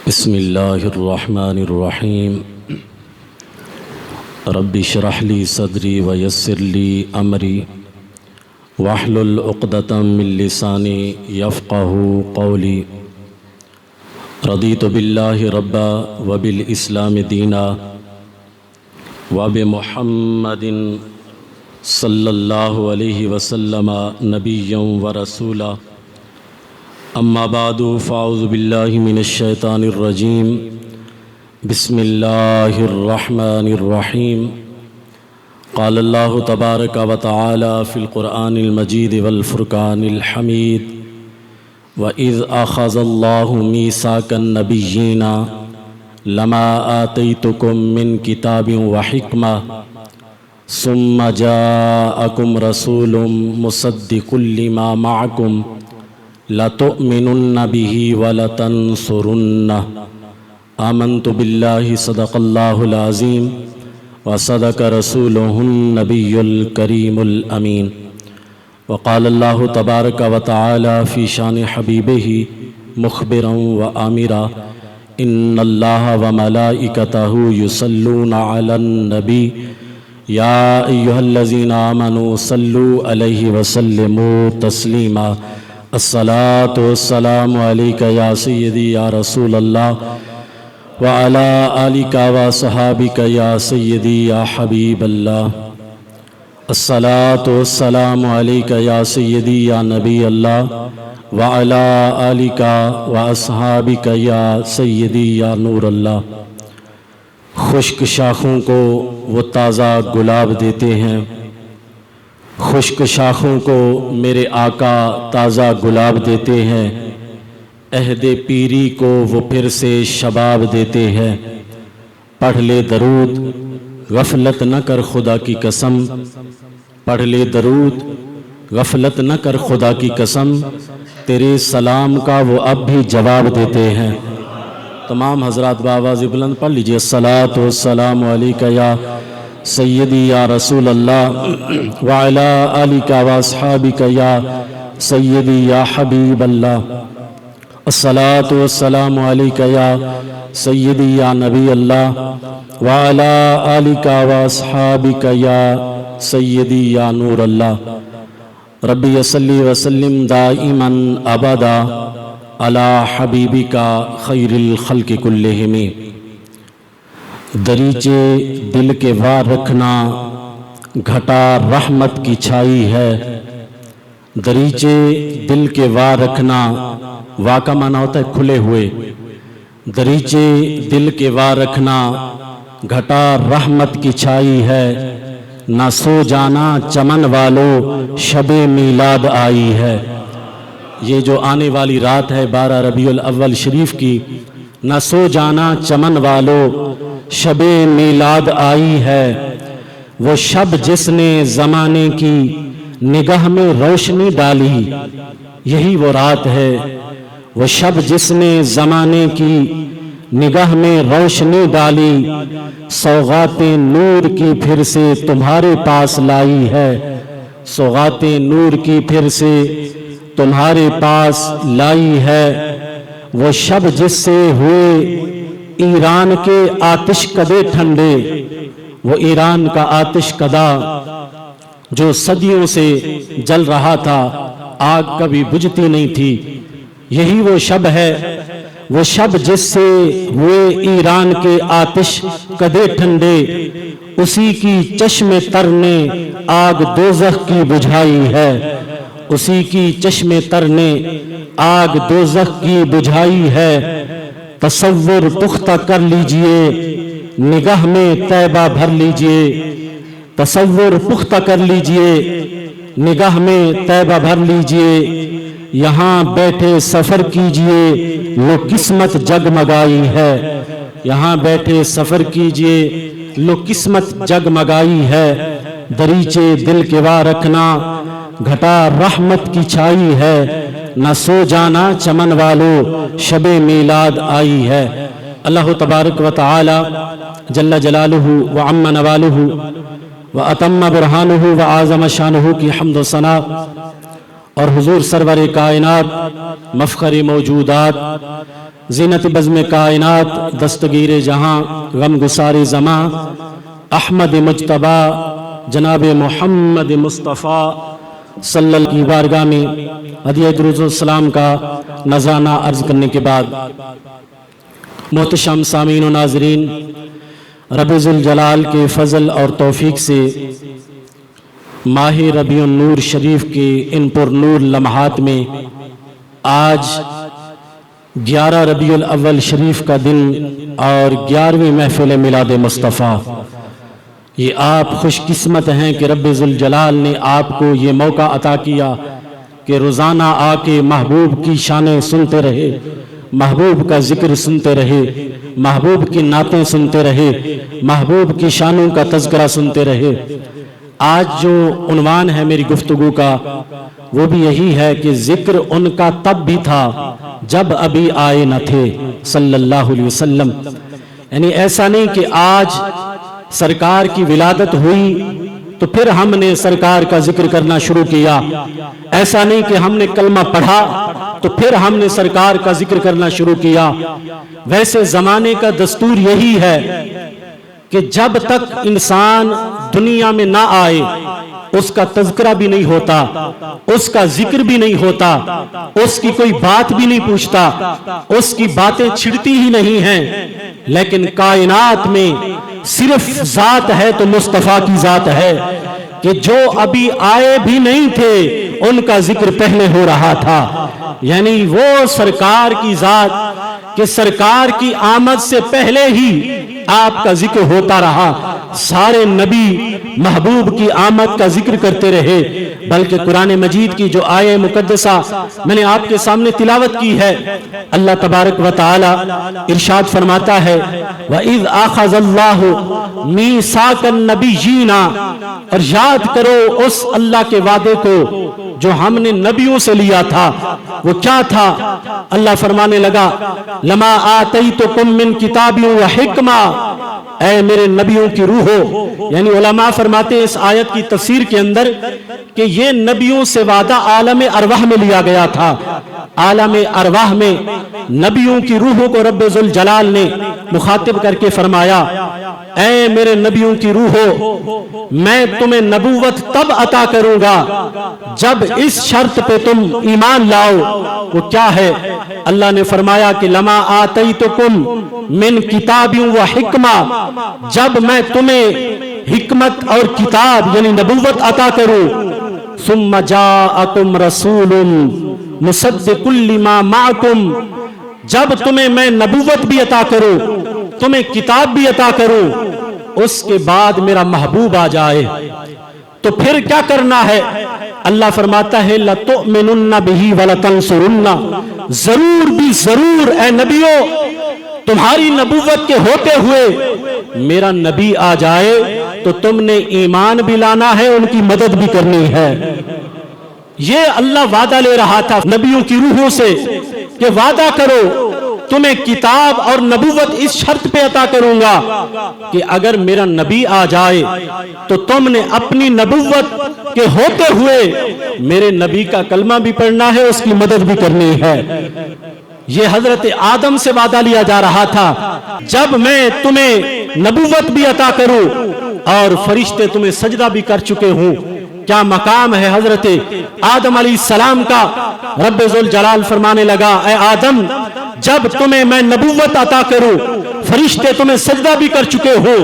بسم اللہ الرحمن الرحیم رب اشرح لی صدری ویسر لی امری واحلل عقدۃ من لسانی یفقہوا قولی رضیت باللہ ربا وبالاسلام دینا وبمحمد صلی اللہ علیہ وسلم نبیا ورسولا اما بعد فاعوذ باللہ من الشیطان الرجیم بسم اللہ الرحمن الرحیم قال اللہ تبارک و تعالی فی القرآن المجید والفرقان الحمید وَإِذْ أَخَذَ اللَّهُ مِيثَاقَ النَّبِيِّينَ لَمَا آتَيْتُكُم مِّن كِتَابٍ وَحِكْمَةٍ ثُمَّ جَاءَكُمْ رَسُولٌ مُصَدِّقٌ لِّمَا مَعَكُمْ لَتُؤْمِنُنَّ بِهِ وَلَتَنصُرُنَّهُ آمَنْتُ بِاللَّهِ صدق اللہ العظیم وصدق رسولہ النبی الکریم الامین وقال اللہ تبارک و تعالی فی شان حبیبہ مخبرا وآمرا ان اللہ وملائکتہ یصلون علی النبی یا ایہا الذین آمنوا صلوا علیہ وسلموا تسلیما الصلاة والسلام علیکہ یا سیدی یا رسول اللہ وعلی آلک وصحابک یا سیدی یا حبیب اللہ الصلاة والسلام علیکہ یا سیدی یا نبی اللہ وعلی آلک واصحابک یا سیدی یا نور اللہ۔ خشک شاخوں کو وہ تازہ گلاب دیتے ہیں، خشک شاخوں کو میرے آقا تازہ گلاب دیتے ہیں، عہد پیری کو وہ پھر سے شباب دیتے ہیں۔ پڑھ لے درود غفلت نہ کر خدا کی قسم، پڑھ لے درود غفلت نہ کر خدا کی قسم، تیرے سلام کا وہ اب بھی جواب دیتے ہیں۔ تمام حضرات بآواز بلند پڑھ لیجئے الصلاۃ والسلام علیکہ یا سیدی یا رسول اللہ وعلی آلک واصحابک یا سیدی یا حبیب اللہ الصلاۃ والسلام علیکہ یا سیدی یا نبی اللہ وعلی آلک واصحابک یا سیدی یا نور اللہ۔ ربی صلی وسلم دائما ابدا علی حبیبک خیر الخلق کلہم۔ دریچے دل کے وار رکھنا گھٹا رحمت کی چھائی ہے، دریچے دل کے وار رکھنا، وا کا معنی ہوتا ہے کھلے ہوئے، دریچے دل کے وار رکھنا گھٹا رحمت کی چھائی ہے، نہ سو جانا چمن والو شب میلاد آئی ہے۔ یہ جو آنے والی رات ہے 12 ربیع الاول شریف کی، نہ سو جانا چمن والو شب میلاد آئی ہے، وہ شب جس نے زمانے کی نگاہ میں روشنی ڈالی، یہی وہ رات ہے۔ وہ شب جس نے زمانے کی نگاہ میں روشنی ڈالی، سوغات نور کی پھر سے تمہارے پاس لائی ہے، سوغات نور کی پھر سے تمہارے پاس لائی ہے۔ وہ شب جس سے ہوئے ایران کے آتش کدے ٹھنڈے، وہ ایران کا آتش کدا جو صدیوں سے جل رہا تھا، آگ کبھی بجھتی نہیں تھی، یہی وہ شب ہے۔ وہ شب جس سے ہوئے ایران کے آتش کدے ٹھنڈے، اسی کی چشم تر نے آگ دوزخ کی بجھائی ہے، اسی کی چشم تر نے آگ دوزخ کی بجھائی ہے۔ تصور پختہ کر لیجئے نگاہ میں طیبہ بھر لیجئے، تصور پختہ کر لیجئے نگاہ میں طیبہ بھر لیجئے، یہاں بیٹھے سفر کیجئے لو قسمت جگمگائی ہے، یہاں بیٹھے سفر کیجئے لو قسمت جگمگائی ہے۔ دریچے دل کے وا رکھنا گھٹا رحمت کی چھائی ہے، نہ سو جانا چمن والو شب میلاد آئی ہے۔ اللہ تبارک و تعالی جل جلالہ وعم نوالہ واتم برہانہ وعظم شانہ کی حمد و ثنا اور حضور سرور کائنات مفخر موجودات زینت بزم کائنات دستگیر جہاں غم گسار زماں احمد مجتبی جناب محمد مصطفیٰ صلی اللہ کی بارگاہ میں ہدیہ درود السلام کا نذرانہ عرض کرنے کے بعد محتشم سامعین و ناظرین، رب ذوالجلال کے فضل اور توفیق سے ماہ ربیع النور شریف کے ان پر نور لمحات میں آج 11 ربیع الاول شریف کا دن اور 11ویں محفل میلاد مصطفیٰ، یہ آپ خوش قسمت ہیں کہ رب ذوالجلال نے آپ کو یہ موقع عطا کیا کہ روزانہ آ کے محبوب کی شانیں سنتے رہے، محبوب کا ذکر سنتے رہے، محبوب کی نعتیں سنتے رہے، محبوب کی شانوں کا تذکرہ سنتے رہے۔ آج جو عنوان ہے میری گفتگو کا وہ بھی یہی ہے کہ ذکر ان کا تب بھی تھا جب ابھی آئے نہ تھے صلی اللہ علیہ وسلم۔ یعنی ایسا نہیں کہ آج سرکار کی ولادت ہوئی تو پھر ہم نے سرکار کا ذکر کرنا شروع کیا، ایسا نہیں کہ ہم نے کلمہ پڑھا تو پھر ہم نے سرکار کا ذکر کرنا شروع کیا۔ ویسے زمانے کا دستور یہی ہے کہ جب تک انسان دنیا میں نہ آئے اس کا تذکرہ بھی نہیں ہوتا، اس کا ذکر بھی نہیں ہوتا، اس کی کوئی بات بھی نہیں پوچھتا، اس کی باتیں چھڑتی ہی نہیں ہیں۔ لیکن کائنات میں صرف ذات ہے تو مصطفیٰ کی ذات ہے کہ جو ابھی آئے بھی نہیں تھے ان کا ذکر پہلے ہو رہا تھا۔ یعنی وہ سرکار کی ذات کہ سرکار کی آمد سے پہلے ہی آپ کا ذکر ہوتا رہا، سارے نبی محبوب کی آمد کا ذکر کرتے رہے۔ بلکہ قرآن مجید کی جو آیہ مقدسہ میں نے آپ کے سامنے تلاوت کی ہے، اللہ تبارک و تعالی ارشاد فرماتا ہے وَإِذْ أَخَذَ اللَّهُ مِيثَاقَ النَّبِيِّينَ، اور یاد کرو اس اللہ کے وعدے کو جو ہم نے نبیوں سے لیا تھا۔ وہ کیا تھا؟ اللہ فرمانے لگا لَمَا آتَيْتُكُم مِّن كِتَابٍ وَحِكْمَةٍ، اے میرے نبیوں کی روحو۔ یعنی علماء فرماتے ہیں اس آیت کی تفسیر کے اندر کہ یہ نبیوں سے وعدہ عالم ارواح میں لیا گیا تھا۔ عالم ارواح میں نبیوں کی روحوں کو رب ذوالجلال نے مخاطب کر کے فرمایا اے میرے نبیوں کی روحو، میں تمہیں نبوت تب عطا کروں گا جب اس شرط پہ تم ایمان لاؤ۔ وہ کیا ہے؟ اللہ نے فرمایا کہ لما آتیتکم من کتاب و حکمہ، جب میں تمہیں حکمت اور کتاب یعنی نبوت عطا کروں۔ ثم جاءکم رسول مصدق لما معکم، جب تمہیں میں نبوت بھی عطا کروں، تمہیں کتاب بھی عطا کروں، اس کے بعد میرا محبوب آ جائے تو پھر کیا کرنا ہے؟ اللہ فرماتا ہے لَتُؤْمِنُنَّ بِهِ وَلَتَنْصُرُنَّ، ضرور بھی ضرور اے نبیو تمہاری نبوت کے ہوتے ہوئے میرا نبی آ جائے تو تم نے ایمان بھی لانا ہے، ان کی مدد بھی کرنی ہے۔ یہ اللہ وعدہ لے رہا تھا نبیوں کی روحوں سے کہ وعدہ کرو تمہیں کتاب اور نبوت اس شرط پہ عطا کروں گا کہ اگر میرا نبی آ جائے تو تم نے اپنی نبوت کے ہوتے ہوئے میرے نبی کا کلمہ بھی پڑھنا ہے، اس کی مدد بھی کرنی ہے۔ یہ حضرت آدم سے وعدہ لیا جا رہا تھا جب میں تمہیں نبوت بھی عطا کروں اور فرشتے تمہیں سجدہ بھی کر چکے ہوں۔ کیا مقام ہے حضرت آدم علیہ السلام کا؟ رب ذوالجلال فرمانے لگا اے آدم جب تمہیں میں نبوت عطا کروں، فرشتے تمہیں سجدہ بھی کر چکے ہو،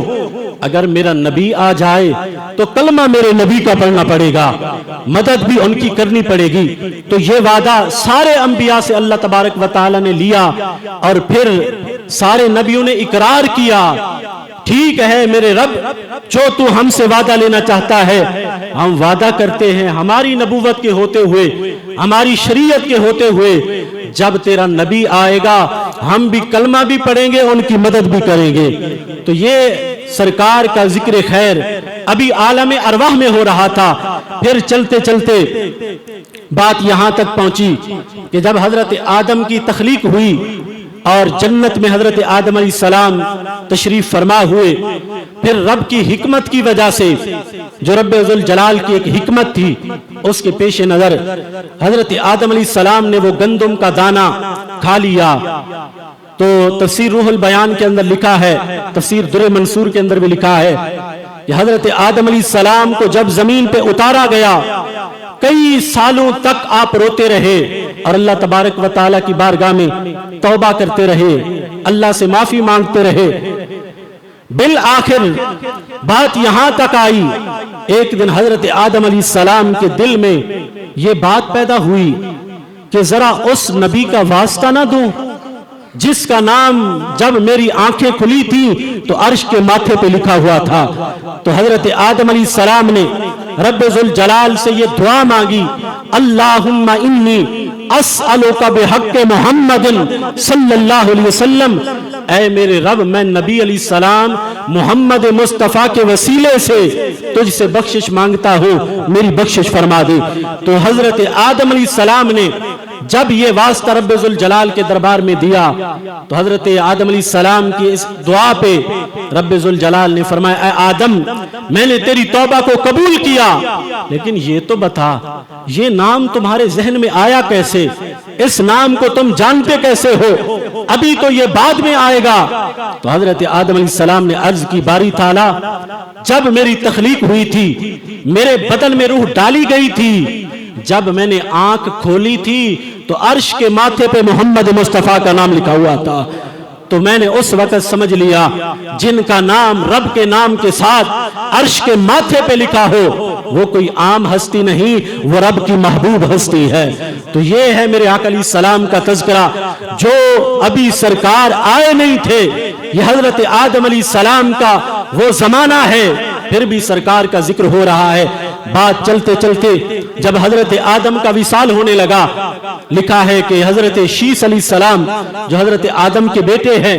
اگر میرا نبی آ جائے تو کلمہ میرے نبی کا پڑھنا پڑے گا، مدد بھی ان کی کرنی پڑے گی۔ تو یہ وعدہ سارے انبیاء سے اللہ تبارک و تعالی نے لیا اور پھر سارے نبیوں نے اقرار کیا ٹھیک ہے میرے رب، جو تو ہم سے وعدہ لینا چاہتا ہے ہم وعدہ کرتے ہیں ہماری نبوت کے ہوتے ہوئے، ہماری شریعت کے ہوتے ہوئے جب تیرا نبی آئے گا ہم بھی کلمہ بھی پڑھیں گے، ان کی مدد بھی کریں گے۔ تو یہ سرکار کا ذکر خیر ابھی عالم ارواح میں ہو رہا تھا۔ پھر چلتے چلتے بات یہاں تک پہنچی کہ جب حضرت آدم کی تخلیق ہوئی اور جنت میں حضرت آدم علیہ السلام تشریف فرما ہوئے، پھر رب کی حکمت کی وجہ سے جو رب ذوالجلال کی ایک حکمت تھی اس کے پیش نظر حضرت آدم علیہ السلام نے وہ گندم کا دانہ کھا لیا۔ تو تفسیر روح البیان کے اندر لکھا ہے، تفسیر در منصور کے اندر بھی لکھا ہے کہ حضرت آدم علیہ السلام کو جب زمین پہ اتارا گیا کئی سالوں تک آپ روتے رہے اور اللہ تبارک و تعالیٰ کی بارگاہ میں توبہ کرتے رہے، اللہ سے معافی مانگتے رہے۔ بالآخر بات یہاں تک آئی، ایک دن حضرت آدم علیہ السلام کے دل میں یہ بات پیدا ہوئی کہ ذرا اس نبی کا واسطہ نہ دوں جس کا نام جب میری آنکھیں کھلی تھی تو عرش کے ماتھے پہ لکھا ہوا تھا۔ تو حضرت آدم علیہ السلام نے رب ذوالجلال سے یہ دعا مانگی، اللہم انی اسألک بحق محمد صلی اللہ علیہ وسلم، اے میرے رب میں نبی علیہ السلام محمد مصطفیٰ کے وسیلے سے تجھ سے بخشش مانگتا ہوں، میری بخشش فرما دے۔ تو حضرت آدم علیہ السلام نے جب یہ واسطہ رب ذوالجلال کے دربار میں دیا تو حضرت آدم علیہ السلام کی اس دعا پہ رب ذوالجلال نے فرمایا، اے آدم میں نے تیری توبہ کو قبول کیا، لیکن یہ تو بتا یہ نام تمہارے ذہن میں آیا کیسے، اس نام کو تم جانتے کیسے ہو، ابھی تو یہ بعد میں آئے گا۔ تو حضرت آدم علیہ السلام نے عرض کی، باری تعالیٰ جب میری تخلیق ہوئی تھی میرے بدن میں روح ڈالی گئی تھی، جب میں نے آنکھ کھولی تھی تو عرش کے ماتھے پہ محمد مصطفیٰ کا نام لکھا ہوا تھا، تو میں نے اس وقت سمجھ لیا جن کا نام رب کے نام کے ساتھ عرش کے ماتھے پہ لکھا ہو وہ کوئی عام ہستی نہیں، وہ رب کی محبوب ہستی ہے۔ تو یہ ہے میرے آقا علیہ السلام کا تذکرہ، جو ابھی سرکار آئے نہیں تھے، یہ حضرت آدم علیہ السلام کا وہ زمانہ ہے، پھر بھی سرکار کا ذکر ہو رہا ہے۔ بات چلتے چلتے جب حضرت آدم کا وصال ہونے لگا، لکھا ہے کہ حضرت شیس علیہ السلام جو حضرت آدم کے بیٹے ہیں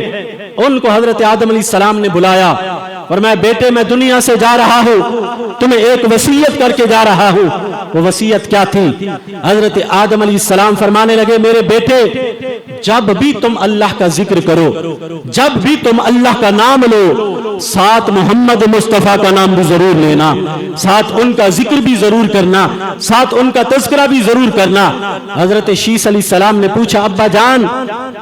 ان کو حضرت آدم علیہ السلام نے بلایا، فرمایا بیٹے میں دنیا سے جا رہا ہوں، تمہیں ایک وصیت کر کے جا رہا ہوں۔ وہ وصیت کیا تھی؟ حضرت آدم علیہ السلام فرمانے لگے، میرے بیٹے جب بھی تم اللہ کا ذکر کرو، جب بھی تم اللہ کا نام لو، ساتھ محمد مصطفیٰ کا نام بھی ضرور لینا، ساتھ ان کا ذکر بھی ضرور کرنا، ساتھ ان کا تذکرہ بھی ضرور کرنا۔ حضرت شیس علیہ السلام نے پوچھا، ابا جان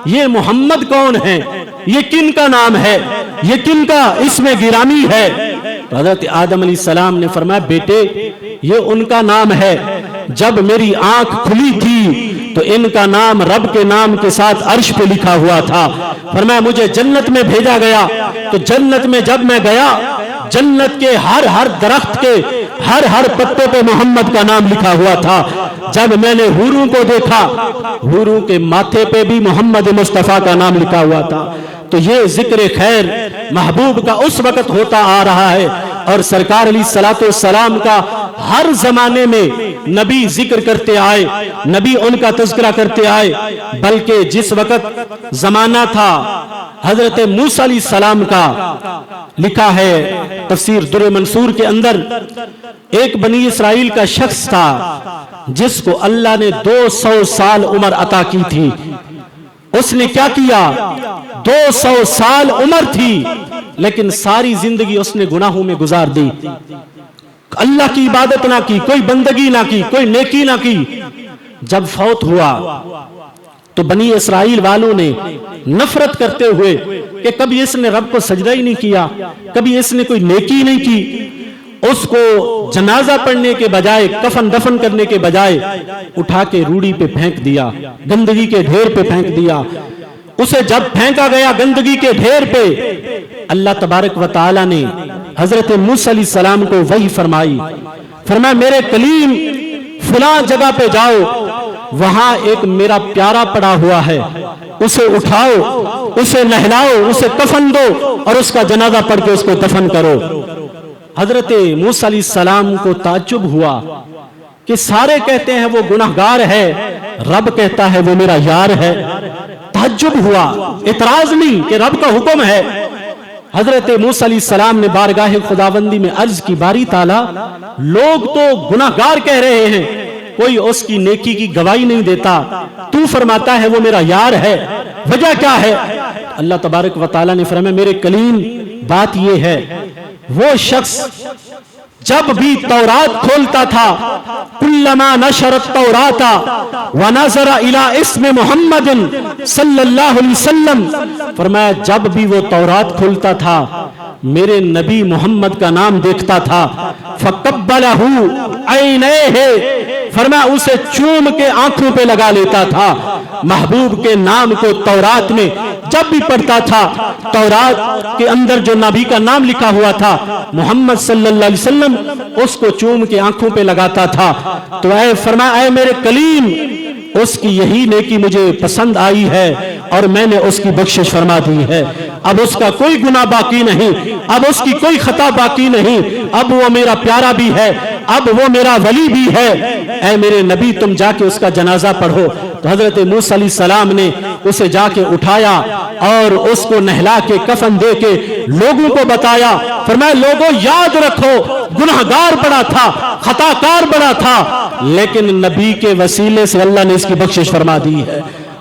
یہ محمد کون ہے، یہ کن کا نام ہے، یہ کن کا اسم گرامی ہے؟ تو حضرت آدم علیہ السلام نے فرمایا، بیٹے یہ ان کا نام ہے، جب میری آنکھ کھلی تھی تو ان کا نام رب کے نام کے ساتھ عرش پہ لکھا ہوا تھا۔ فرمایا مجھے جنت میں بھیجا گیا، تو جنت میں جب میں گیا جنت کے ہر درخت کے ہر پتے پہ محمد کا نام لکھا ہوا تھا۔ جب میں نے حوروں کو دیکھا، حوروں کے ماتھے پہ بھی محمد مصطفیٰ کا نام لکھا ہوا تھا۔ تو یہ ذکر خیر محبوب کا اس وقت ہوتا آ رہا ہے، اور سرکار علیہ الصلوۃ والسلام کا ہر زمانے میں نبی ذکر کرتے آئے، نبی ان کا تذکرہ کرتے آئے، بلکہ جس وقت زمانہ تھا حضرت موسیٰ علیہ السلام کا، لکھا ہے تفسیر در منصور کے اندر، ایک بنی اسرائیل کا شخص تھا جس کو اللہ نے 200 سال عمر عطا کی تھی۔ اس نے کیا کیا؟ 200 سال عمر تھی لیکن ساری زندگی اس نے گناہوں میں گزار دی، اللہ کی عبادت نہ کی، کوئی بندگی نہ کی، کوئی نیکی نہ کی۔ جب فوت ہوا تو بنی اسرائیل والوں نے نفرت کرتے ہوئے کہ کبھی اس نے رب کو سجدہ ہی نہیں کیا، کبھی اس نے کوئی نیکی نہیں کی، اس کو جنازہ پڑھنے کے بجائے، کفن دفن کرنے کے بجائے اٹھا کے روڑی پہ پھینک دیا، گندگی کے ڈھیر پہ پھینک دیا۔ اسے جب پھینکا گیا گندگی کے ڈھیر پہ، اللہ تبارک و تعالی نے حضرت موسیٰ علیہ السلام کو وحی فرمائی، فرمایا میرے کلیم فلاں جگہ پہ جاؤ، وہاں ایک میرا پیارا پڑا ہوا ہے، اسے اٹھاؤ، اسے نہلاؤ، اسے کفن دو اور اس کا جنازہ پڑھ کے اس کو دفن کرو۔ حضرت موسیٰ علیہ السلام کو تعجب ہوا کہ سارے کہتے ہیں وہ گناہگار ہے، رب کہتا ہے وہ میرا یار ہے۔ تعجب ہوا، اعتراض نہیں کہ رب کا حکم ہے۔ حضرت موسیٰ علیہ السلام نے بارگاہ خداوندی میں عرض کی، باری تعالیٰ لوگ تو گناہگار کہہ رہے ہیں، کوئی اس کی نیکی کی گواہی نہیں دیتا، تو فرماتا ہے وہ میرا یار ہے۔ وجہ کیا ہے؟ اللہ تبارک و تعالیٰ نے فرمایا میرے کلیم بات یہ ہے، وہ شخص جب بھی تورات کھولتا تھا، کلما نشر التوراۃ ونظر الی اسم محمد صلی اللہ علیہ وسلم، فرمایا جب بھی وہ تورات کھولتا تھا میرے نبی محمد کا نام دیکھتا تھا، فقبلہ عینیہ، فرمایا اسے چوم کے آنکھوں پہ لگا لیتا تھا۔ محبوب کے نام کو تورات میں جب بھی پڑھتا تھا، تورات کے اندر جو نبی کا نام لکھا ہوا تھا محمد صلی اللہ علیہ وسلم، اس کو چوم کے آنکھوں پہ لگاتا تھا۔ تو فرمایا اے میرے کلیم، اس کی یہی نیکی مجھے پسند آئی ہے اور میں نے اس کی بخشش فرما دی ہے۔ اب اس کا کوئی گناہ باقی نہیں، اب اس کی کوئی خطا باقی نہیں، اب وہ میرا پیارا بھی ہے، اب وہ میرا ولی بھی ہے۔ اے میرے نبی تم جا کے اس کا جنازہ پڑھو۔ تو حضرت موسیٰ علیہ السلام نے اسے جا کے اٹھایا اور اس کو نہلا کے کفن دے کے لوگوں کو بتایا، فرمایا لوگوں یاد رکھو گناہگار بڑا تھا، خطا کار بڑا تھا، لیکن نبی کے وسیلے سے اللہ نے اس کی بخشش فرما دی ہے۔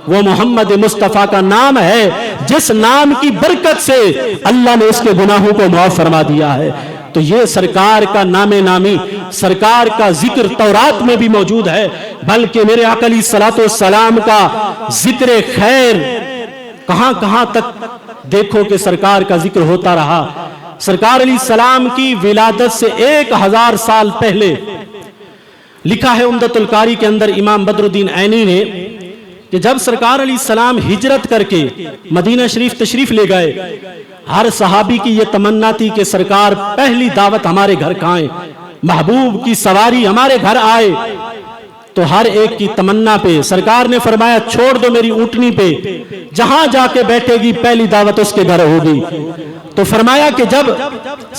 وہ محمد مصطفیٰ کا نام ہے جس نام کی برکت سے اللہ نے اس کے گناہوں کو معاف فرما دیا ہے۔ تو یہ سرکار کا نام نامی، سرکار کا ذکر تورات میں بھی موجود ہے، بلکہ میرے آقا علیہ الصلوۃ والسلام کا ذکر خیر کہاں کہاں تک دیکھو کہ سرکار کا ذکر ہوتا رہا۔ سرکار علیہ السلام کی ولادت سے 1000 سال پہلے لکھا ہے عمدۃ القاری کے اندر امام بدر الدین عینی نے کہ جب سرکار علیہ السلام ہجرت کر کے مدینہ شریف تشریف لے گئے، ہر صحابی کی یہ تمنا تھی کہ سرکار پہلی دعوت ہمارے گھر کھائیں، محبوب کی سواری ہمارے گھر آئے۔ تو ہر ایک کی تمنا پہ سرکار نے فرمایا چھوڑ دو میری اونٹنی پہ، جہاں جا کے بیٹھے گی پہلی دعوت اس کے گھر ہوگی۔ تو فرمایا کہ جب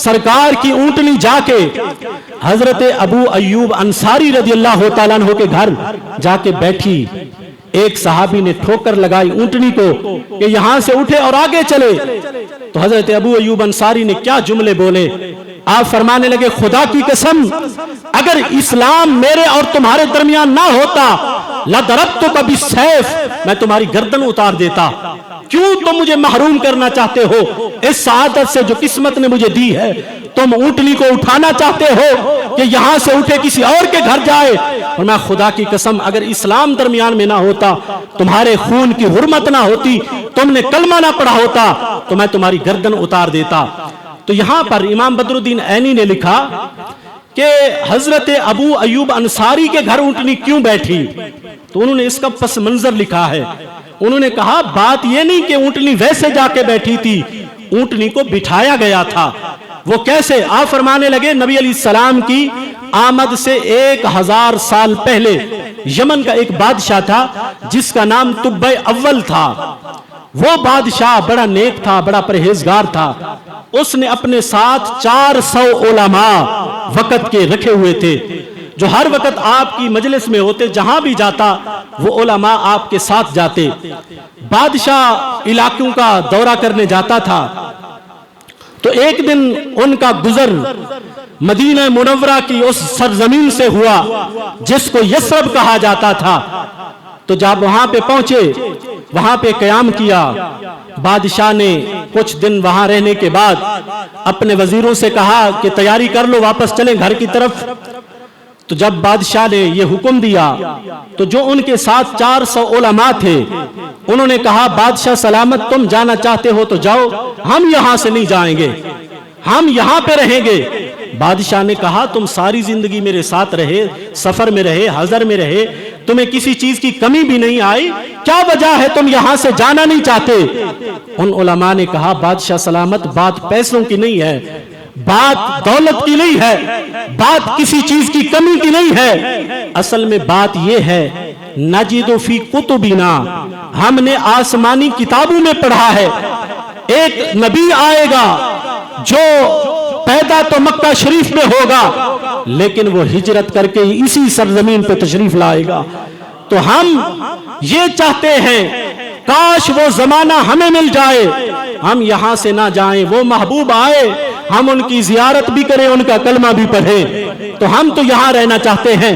سرکار کی اونٹنی جا کے حضرت ابو ایوب انصاری رضی اللہ تعالیٰ عنہ کے گھر جا کے بیٹھی، ایک صحابی نے ٹھوکر لگائی اونٹنی کو کہ یہاں سے اٹھے اور آگے چلے۔ تو حضرت ابو ایوب انصاری نے کیا جملے بولے، آپ فرمانے لگے خدا کی قسم اگر اسلام میرے اور تمہارے درمیان نہ ہوتا لَضَرَبْتُكَ بِالسَّيْفِ، میں تمہاری گردن اتار دیتا۔ کیوں تم مجھے محروم کرنا چاہتے ہو اس سعادت سے جو قسمت نے مجھے دی ہے؟ تم اونٹنی کو اٹھانا چاہتے ہو کہ یہاں سے اٹھے کسی اور کے گھر جائے؟ اور میں خدا کی قسم اگر اسلام درمیان میں نہ ہوتا، تمہارے خون کی حرمت نہ ہوتی، تم نے کلمہ نہ پڑھا ہوتا، تو میں تمہاری گردن اتار دیتا۔ تو یہاں پر امام بدر الدین عینی نے لکھا کہ حضرت ابو ایوب انصاری کے گھر اونٹنی کیوں بیٹھی؟ تو انہوں نے اس کا پس منظر لکھا ہے۔ انہوں نے کہا بات یہ نہیں کہ اونٹنی ویسے جا کے بیٹھی تھی، اونٹنی کو بٹھایا گیا تھا۔ وہ کیسے؟ آپ فرمانے لگے نبی علیہ السلام کی آمد سے 1000 سال پہلے یمن کا ایک بادشاہ تھا جس کا نام طب اول تھا۔ وہ بادشاہ بڑا نیک تھا، بڑا پرہیزگار تھا۔ اس نے اپنے ساتھ 400 علماء وقت کے رکھے ہوئے تھے جو ہر وقت آپ کی مجلس میں ہوتے، جہاں بھی جاتا وہ علماء آپ کے ساتھ جاتے۔ بادشاہ علاقوں کا دورہ کرنے جاتا تھا تو ایک دن ان کا گزر مدینہ منورہ کی اس سرزمین سے ہوا جس کو یثرب کہا جاتا تھا۔ تو جب وہاں پہ پہنچے، وہاں پہ قیام کیا، بادشاہ نے کچھ دن وہاں رہنے کے بعد اپنے وزیروں سے کہا کہ تیاری کر لو، واپس چلیں گھر کی طرف۔ تو جب بادشاہ نے یہ حکم دیا تو جو ان کے ساتھ 400 علماء تھے انہوں نے کہا بادشاہ سلامت تم جانا چاہتے ہو تو جاؤ، ہم یہاں سے نہیں جائیں گے، ہم یہاں پہ رہیں گے۔ بادشاہ نے کہا تم ساری زندگی میرے ساتھ رہے، سفر میں رہے، حضر میں رہے، تمہیں کسی چیز کی کمی بھی نہیں آئی، کیا وجہ ہے تم یہاں سے جانا نہیں چاہتے؟ ان علماء نے کہا بادشاہ سلامت بات پیسوں کی نہیں ہے، بات دولت کی نہیں ہے، بات کسی چیز کی کمی کی نہیں ہے، اصل میں بات یہ ہے نجد فی کتبنا، ہم نے آسمانی کتابوں میں پڑھا ہے ایک نبی آئے گا جو پیدا تو مکہ شریف میں ہوگا لیکن وہ ہجرت کر کے اسی سرزمین پہ تشریف لائے گا۔ تو ہم یہ چاہتے ہیں کاش وہ زمانہ ہمیں مل جائے، ہم یہاں سے نہ جائیں، وہ محبوب آئے، ہم ان کی زیارت بھی کریں، ان کا کلمہ بھی پڑھیں، تو ہم تو یہاں رہنا چاہتے ہیں۔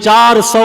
400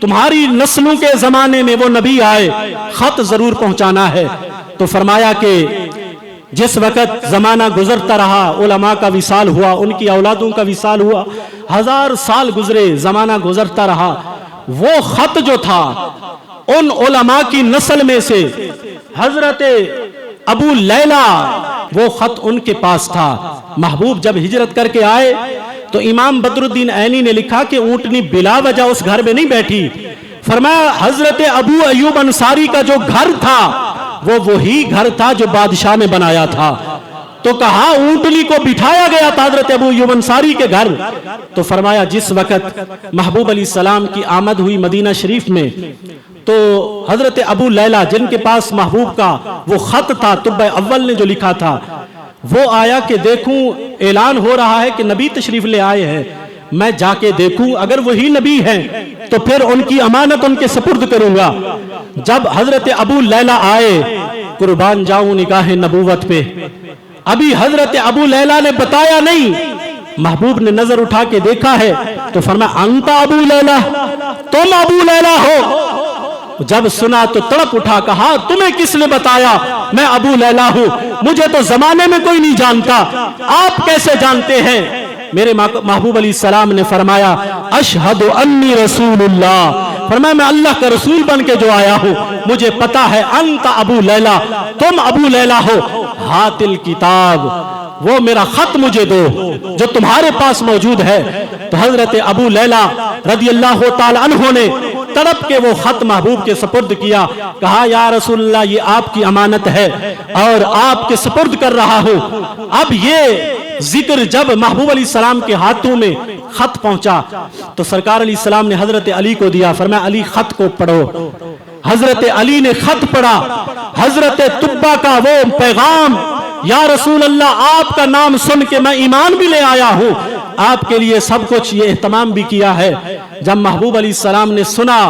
تمہاری نسلوں کے زمانے میں وہ نبی آئے، خط ضرور پہنچانا ہے۔ تو فرمایا کہ جس وقت زمانہ گزرتا رہا، علماء کا وصال ہوا، ان کی اولادوں کا وصال ہوا، 1000 سال گزرے، زمانہ گزرتا رہا، وہ خط جو تھا ان علماء کی نسل میں سے حضرت ابو لیلہ، وہ خط ان کے پاس تھا۔ محبوب جب ہجرت کر کے آئے تو امام بدر الدین عینی نے لکھا کہ اونٹنی بلا وجہ اس گھر میں نہیں بیٹھی۔ فرمایا حضرت ابو ایوب انصاری کا جو گھر تھا وہ وہی گھر تھا جو بادشاہ نے بنایا تھا۔ تو کہا اونٹنی کو بٹھایا گیا تھا حضرت ابو ایوب انصاری کے گھر۔ تو فرمایا جس وقت محبوب علیہ السلام کی آمد ہوئی مدینہ شریف میں تو حضرت ابو لیلہ جن کے پاس محبوب کا وہ خط تھا، طب اول نے جو لکھا تھا، وہ آیا کہ دیکھوں اعلان ہو رہا ہے کہ نبی تشریف لے آئے ہیں، میں جا کے دیکھوں، اگر وہی نبی ہیں تو پھر ان کی امانت ان کے سپرد کروں گا۔ جب حضرت ابو لیلہ آئے، قربان جاؤں نگاہ نبوت پہ، ابھی حضرت ابو لیلہ نے بتایا نہیں، محبوب نے نظر اٹھا کے دیکھا ہے تو فرمایا انت ابو لیلہ، تم ابو لیلہ ہو۔ جب سنا تو تڑپ اٹھا، کہا تمہیں کس نے بتایا میں ابو لیلہ ہوں؟ مجھے تو زمانے میں کوئی نہیں جانتا، آپ کیسے جانتے ہیں؟ میرے محبوب علیہ السلام نے فرمایا اشہد انی رسول اللہ، فرمایا میں اللہ کا رسول بن کے جو آیا ہوں، مجھے پتا ہے انت ابو لیلہ، تم ابو لیلہ ہو، ہات الکتاب، وہ میرا خط مجھے دو جو تمہارے پاس موجود ہے۔ تو حضرت ابو لیلہ رضی اللہ تعالی عنہ نے تڑپ کے وہ خط محبوب کے سپرد کیا، کہا یا رسول اللہ یہ آپ کی امانت ہے اور آپ کے سپرد کر رہا ہوں۔ اب یہ ذکر جب محبوب علیہ السلام کے ہاتھوں میں خط پہنچا تو سرکار علیہ السلام نے حضرت علی کو دیا، فرمایا علی خط کو پڑھو۔ حضرت علی نے خط پڑھا، حضرت طبہ کا وہ پیغام، یا رسول اللہ آپ کا نام سن کے میں ایمان بھی لے آیا ہوں، آپ کے لیے سب کچھ یہ اہتمام بھی کیا ہے۔ جب محبوب علیہ السلام نے سنا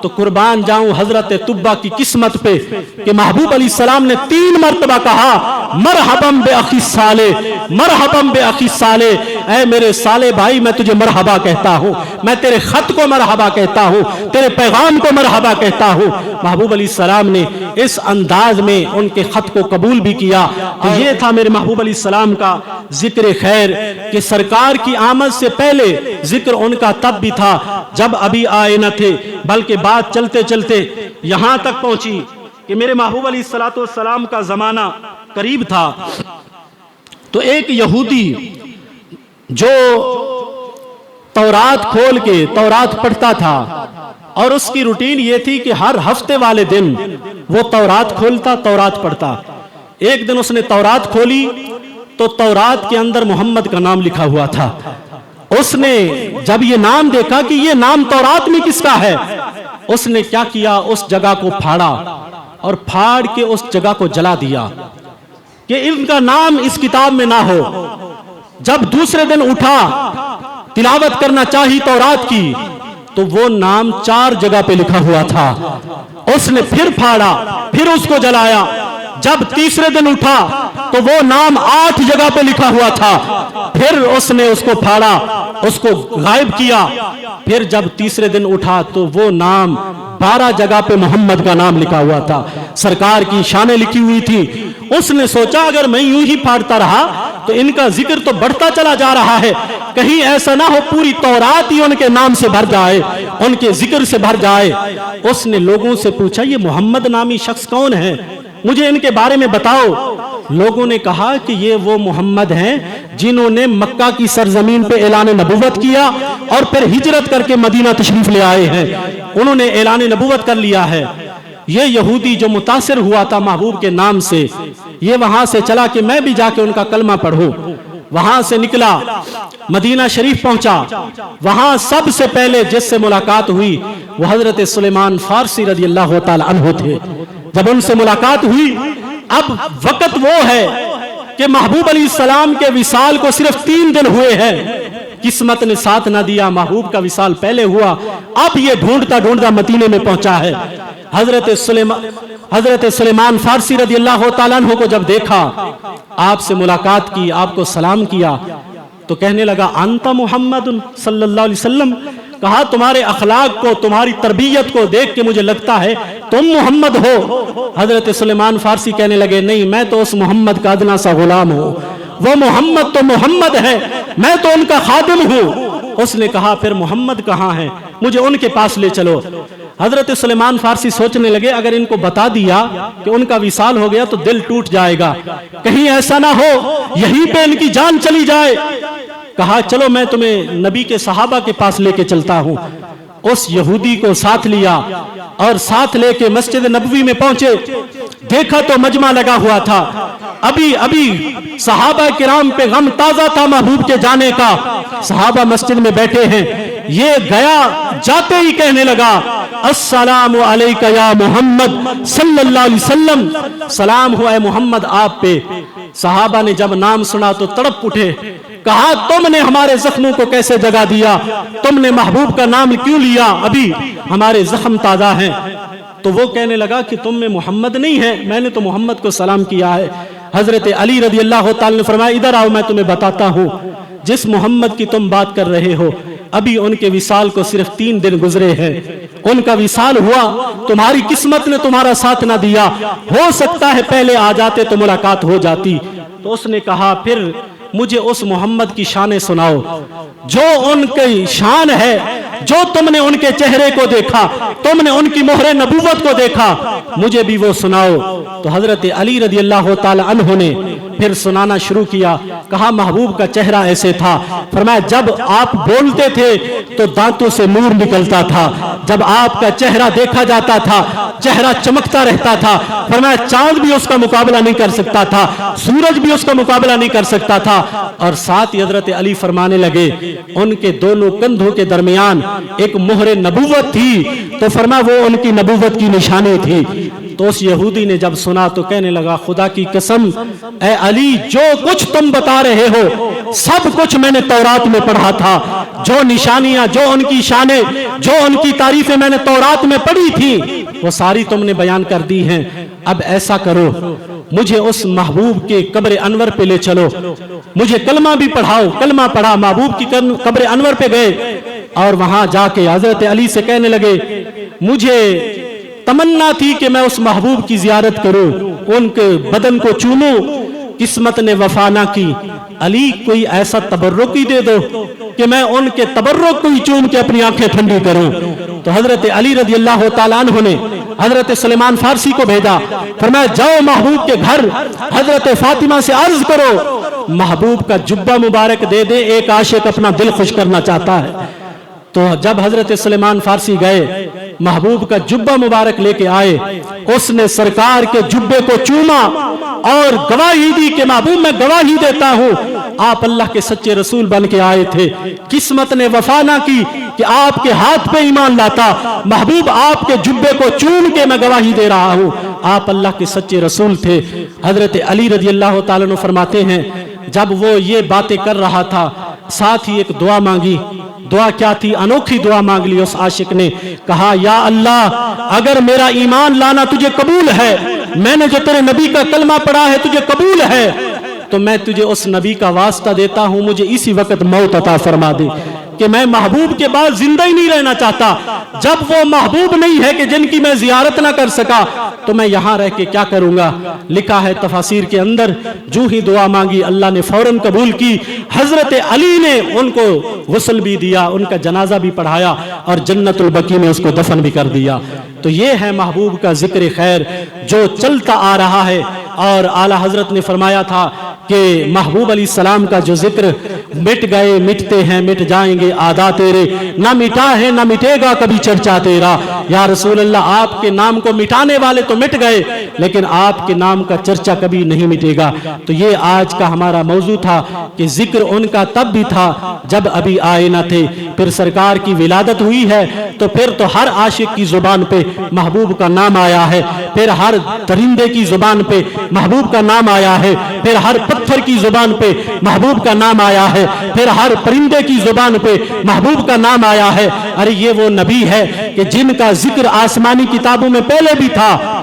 تو قربان جاؤں حضرت طبہ کی قسمت پہ کہ محبوب علیہ السلام نے 3 مرتبہ کہا مرحباً بے اخی صالح، مرحباً بے اخی صالح، اے میرے صالح بھائی میں تجھے مرحبا کہتا ہوں، میں تیرے خط کو مرحبا کہتا ہوں، تیرے پیغام کو مرحبا کہتا ہوں۔ محبوب علیہ السلام نے اس انداز میں ان کے خط کو قبول بھی کیا۔ تو یہ تھا میرے محبوب علیہ السلام کا ذکر خیر کہ سرکار کی آمد سے پہلے ذکر ان کا تب بھی تھا جب ابھی آئے نہ تھے، بلکہ بات چلتے چلتے یہاں تک پہنچی کہ میرے محبوب علیہ السلام کا زمانہ قریب تھا۔ تو ایک یہودی جو تورات کھول کے تورات پڑھتا تھا اور اس کی روٹین یہ تھی کہ ہر ہفتے والے دن وہ تورات کھولتا، تورات پڑھتا۔ ایک دن اس نے تورات کھولی تو تورات کے اندر محمد کا نام لکھا ہوا تھا۔ اس نے جب یہ نام دیکھا کہ یہ نام تورات میں کس کا ہے، اس نے کیا کیا، اس جگہ کو پھاڑا اور پھاڑ کے اس جگہ کو جلا دیا کہ ان کا نام اس کتاب میں نہ ہو۔ جب دوسرے دن اٹھا تلاوت کرنا چاہی تورات کی تو وہ نام 4 جگہ پہ لکھا ہوا تھا۔ اس نے پھر پھاڑا، پھر اس کو جلایا۔ جب تیسرے دن اٹھا تو وہ نام 8 جگہ پہ لکھا ہوا تھا۔ پھر اس نے اس کو پھاڑا، اس کو غائب کیا۔ پھر جب تیسرے دن اٹھا تو وہ نام 12 جگہ پہ محمد کا نام لکھا ہوا تھا، سرکار کی شانیں لکھی ہوئی تھی۔ اس نے سوچا اگر میں یوں ہی پھاڑتا رہا تو ان کا ذکر تو بڑھتا چلا جا رہا ہے، کہیں ایسا نہ ہو پوری تورات ہی ان کے نام سے بھر جائے، ان کے ذکر سے بھر جائے۔ اس نے لوگوں سے پوچھا یہ محمد نامی شخص کون ہے، مجھے ان کے بارے میں بتاؤ۔ لوگوں نے کہا کہ یہ وہ محمد ہیں جنہوں نے مکہ کی سرزمین پہ اعلان نبوت کیا اور پھر ہجرت کر کے مدینہ تشریف لے آئے ہیں، انہوں نے اعلان نبوت کر لیا ہے۔ یہ یہودی جو متاثر ہوا تھا محبوب کے نام سے، یہ وہاں سے چلا کہ میں بھی جا کے ان کا کلمہ پڑھوں۔ وہاں سے نکلا، مدینہ شریف پہنچا۔ وہاں سب سے پہلے جس سے ملاقات ہوئی وہ حضرت سلیمان فارسی رضی اللہ تعالی عنہ تھے۔ جب ان سے ملاقات ہوئی، اب وقت وہ ہے کہ محبوب علیہ السلام کے وصال کو صرف 3 دن ہوئے ہیں، قسمت نے ساتھ نہ دیا، محبوب کا وصال پہلے ہوا، اب یہ ڈھونڈتا ڈھونڈتا مدینے میں پہنچا ہے۔ حضرت سلیمان فارسی رضی اللہ تعالیٰ عنہ کو جب دیکھا، آپ سے ملاقات کی، آپ کو سلام کیا تو کہنے لگا انت محمد صلی اللہ علیہ وسلم، کہا تمہارے اخلاق کو, تمہاری تربیت کو دیکھ کے مجھے لگتا ہے تم محمد ہو. حضرت سلیمان فارسی کہنے لگے نہیں, میں تو اس محمد کا ادنا سا غلام ہوں, وہ محمد تو محمد ہے, میں تو ان کا خادم ہوں. اس نے کہا پھر محمد کہاں ہے, مجھے ان کے پاس لے چلو. حضرت سلیمان فارسی سوچنے لگے اگر ان کو بتا دیا کہ ان کا وصال ہو گیا تو دل ٹوٹ جائے گا, کہیں ایسا نہ ہو یہیں پہ ان کی جان چلی جائے. کہا چلو میں تمہیں نبی کے صحابہ کے پاس لے کے چلتا ہوں. اس یہودی کو ساتھ لیا اور ساتھ لے کے مسجد نبوی میں پہنچے. دیکھا تو مجمع لگا ہوا تھا, ابھی صحابہ کرام پہ غم تازہ تھا محبوب کے جانے کا. صحابہ مسجد میں بیٹھے ہیں, یہ گیا جاتے ہی کہنے لگا السلام علیکہ یا محمد صلی اللہ علیہ وسلم, سلام ہوا ہے محمد آپ پہ. صحابہ نے جب نام سنا تو تڑپ اٹھے, کہا تم نے ہمارے زخموں کو کیسے جگا دیا, تم نے محبوب کا نام کیوں لیا, ابھی ہمارے زخم تازہ ہیں. تو وہ کہنے لگا کہ تم میں محمد نہیں ہے, میں نے تو محمد کو سلام کیا ہے. حضرت علی رضی اللہ تعالی نے فرمایا ادھر آؤ میں تمہیں بتاتا ہوں, جس محمد کی تم بات کر رہے ہو ابھی ان کے وصال کو صرف 3 دن گزرے ہیں. ان کا وصال ہوا, تمہاری قسمت نے تمہارا ساتھ نہ دیا, ہو سکتا ہے پہلے آ جاتے تو ملاقات ہو جاتی. تو اس نے کہا پھر مجھے اس محمد کی شانیں سناؤ جو ان کی شان ہے, جو تم نے ان کے چہرے کو دیکھا, تم نے ان کی مہر نبوت کو دیکھا, مجھے بھی وہ سناؤ. تو حضرت علی رضی اللہ تعالی عنہ نے پھر سنانا شروع کیا. کہا محبوب کا چہرہ ایسے تھا, فرمایا جب آپ بولتے تھے تو دانتوں سے نور نکلتا تھا, جب آپ کا چہرہ دیکھا جاتا تھا چہرہ چمکتا رہتا تھا. فرمایا چاند بھی اس کا مقابلہ نہیں کر سکتا تھا, سورج بھی اس کا مقابلہ نہیں کر سکتا تھا. اور ساتھ ہی حضرت علی فرمانے لگے ان کے دونوں کندھوں کے درمیان ایک مہر نبوت تھی, تو فرمایا وہ ان کی نبوت کی نشانی تھی. تو اس یہودی نے جب سنا تو کہنے لگا خدا کی قسم اے علی جو کچھ تم بتا رہے ہو سب کچھ میں نے تورات میں پڑھا تھا, جو نشانیاں, جو ان کی شانیں, جو ان کی تعریفیں میں نے تورات میں پڑھی تھی وہ ساری تم نے بیان کر دی ہیں. اب ایسا کرو مجھے اس محبوب کے قبر انور پہ لے چلو, مجھے کلمہ بھی پڑھاؤ. کلمہ پڑھا, محبوب کی قبر انور پہ گئے اور وہاں جا کے حضرت علی سے کہنے لگے مجھے تمنا تھی کہ میں اس محبوب کی زیارت کروں, ان کے بدن کو چوموں, قسمت نے وفا نہ کی. علی کوئی ایسا تبرک ہی دے دو کہ میں ان کے تبرک کو ہی چوم کے اپنی آنکھیں ٹھنڈی کروں. تو حضرت علی رضی اللہ تعالیٰ عنہ نے حضرت سلیمان فارسی کو بھیجا, فرمایا جاؤ محبوب کے گھر حضرت فاطمہ سے عرض کرو محبوب کا جبہ مبارک دے دے, ایک عاشق اپنا دل خوش کرنا چاہتا ہے. تو جب حضرت سلیمان فارسی گئے محبوب کا جبہ مبارک لے کے آئے, اس نے سرکار کے جبے کو چوما اور گواہی دی کہ محبوب میں گواہی دیتا ہوں آپ اللہ کے سچے رسول بن کے آئے تھے. قسمت نے وفا نہ کی کہ آپ کے ہاتھ پہ ایمان لاتا, محبوب آپ کے جبے کو چوم کے میں گواہی دے رہا ہوں آپ اللہ کے سچے رسول تھے. حضرت علی رضی اللہ تعالیٰ عنہ فرماتے ہیں جب وہ یہ باتیں کر رہا تھا ساتھ ہی ایک دعا مانگی. دعا کیا تھی؟ انوکھی دعا مانگ لی اس عاشق نے. کہا یا اللہ اگر میرا ایمان لانا تجھے قبول ہے, میں نے جو تیرے نبی کا کلمہ پڑھا ہے تجھے قبول ہے, تو میں تجھے اس نبی کا واسطہ دیتا ہوں مجھے اسی وقت موت عطا فرما دے کہ میں محبوب کے بعد زندہ ہی نہیں رہنا چاہتا. جب وہ محبوب نہیں ہے کہ جن کی میں زیارت نہ کر سکا تو میں یہاں رہ کے کیا کروں گا. لکھا ہے تفاسیر کے اندر جو ہی دعا مانگی اللہ نے فوراً قبول کی. حضرت علی نے ان کو غسل بھی دیا, ان کا جنازہ بھی پڑھایا اور جنت البقیع میں اس کو دفن بھی کر دیا. تو یہ ہے محبوب کا ذکر خیر جو چلتا آ رہا ہے. اور اعلیٰ حضرت نے فرمایا تھا کہ محبوب علیہ السلام کا جو ذکر مٹ گئے مٹتے ہیں مٹ جائیں گے عادا تیرے, نہ مٹا ہے نہ مٹے گا کبھی چرچا تیرا. یا رسول اللہ آپ کے نام کو مٹانے والے تو مٹ گئے لیکن آپ کے نام کا چرچا کبھی نہیں مٹے گا. تو یہ آج کا ہمارا موضوع تھا کہ ذکر ان کا تب بھی تھا جب ابھی آئے نہ تھے, پھر سرکار کی ولادت ہوئی ہے تو پھر تو ہر عاشق کی زبان پہ محبوب کا نام آیا ہے, پھر ہر درندے کی زبان پہ محبوب کا نام آیا ہے, پھر ہر پتھر کی زبان پہ محبوب کا نام آیا ہے, پھر ہر پرندے کی زبان پہ محبوب کا نام آیا ہے. ارے یہ وہ نبی ہے کہ جن کا ذکر آسمانی کتابوں میں پہلے بھی تھا